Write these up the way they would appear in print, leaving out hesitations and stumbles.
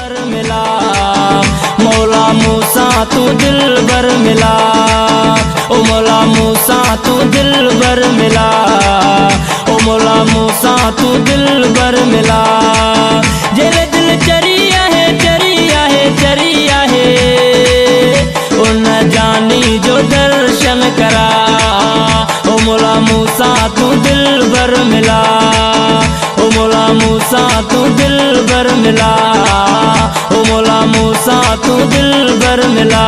बर मिला, मौला मूसा तू दिल बर मिला, ओ मौला मूसा तू दिल बर मिला, ओ मौला मूसा तू दिल बर मिला। जेरे दिल चरिया है चरिया है चरिया है, उन जानी जो दर्शन करा, ओ मौला मूसा तू दिल बर मिला, ओ मौला मूसा तू दिल बर मिला, ओ मौला मूसा तू दिल बर मिला।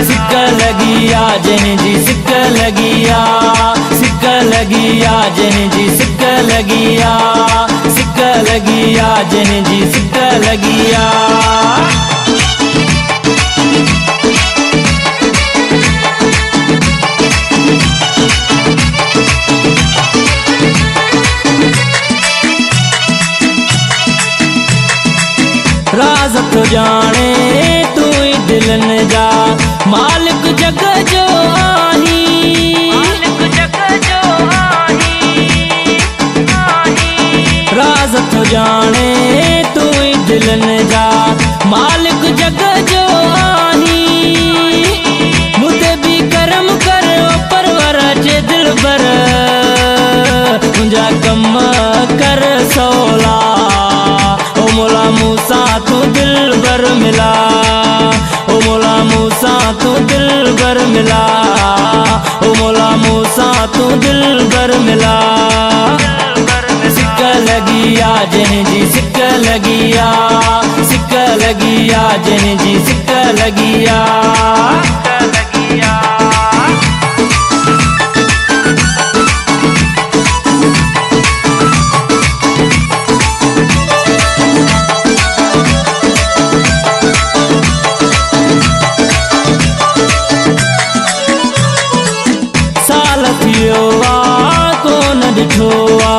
सिक्का लगिया जहीं जी सिक्का लगिया, सिक्का लगिया जहीं जी सिक्का लगिया, सिक्का लगिया जहीं जी सिक्का लगिया। राज तो जाने तू ही दिलन जा, मालिक जग जो आही, मालिक जग जो आही, राज तो जाने तू ही दिलन जा, मालिक जग जो आही। मुझे भी करम कर परवर जे दिल बर, मुझा कम कर सोला, ओ मौला मूसा तू दिल बर मिला, ओ मौला मूसा तू दिल बर मिला, ओ मौला मूसा तू दिल बर मिला। सिक्का लगिया जहीं जी सिक्का लगिया, सिक्का लगिया जहीं जी सिक्का लगिया। कोन ॾिठोआ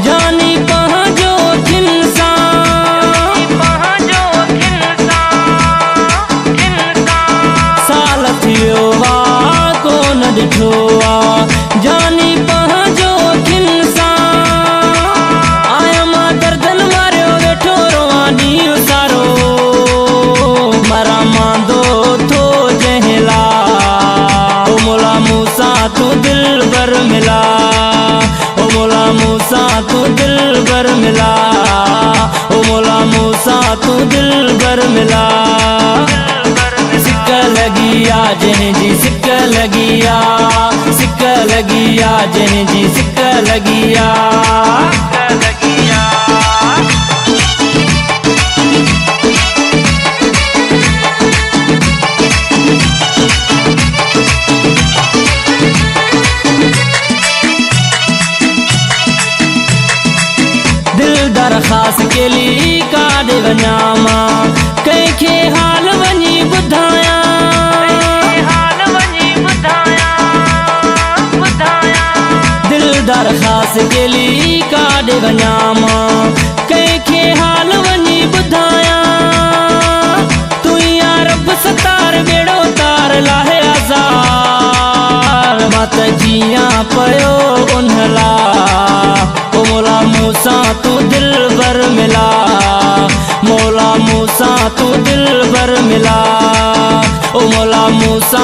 जानी पंहिंजो इंसान, साल थियो आ कोन ॾिठोआ जानी पंहिंजो इंसान। आया मां दर्दन मारियो वेठो रोआ ॾींहुं सारो, मरा मांदो थो जंहिंला, ओ मौला मूसा तू दिल बर मिला, ओ मौला मूसा तू दिल बर मिला, ओ मौला मूसा तू दिल बर मिला। सिक्का लगिया जहीं जी सिक्का लगिया, सिक्का लगिया जहीं जी सिक्का लगिया। दरख़्वास्त के लिए काॾे वञामा, कंहिंखे हाल वञी ॿुधाया, दिल दरख़्वास्त के लिए काॾे वञामा, कंहिंखे हाल वञी ॿुधाया। तू या रब सतार बेड़ो तार लाहे आज़ार, मां त जियां पियो उन ला, ओ मौला मूसा तू दिल बर मिला, मौला मूसा तू दिल बर मिला, ओ मौला मूसा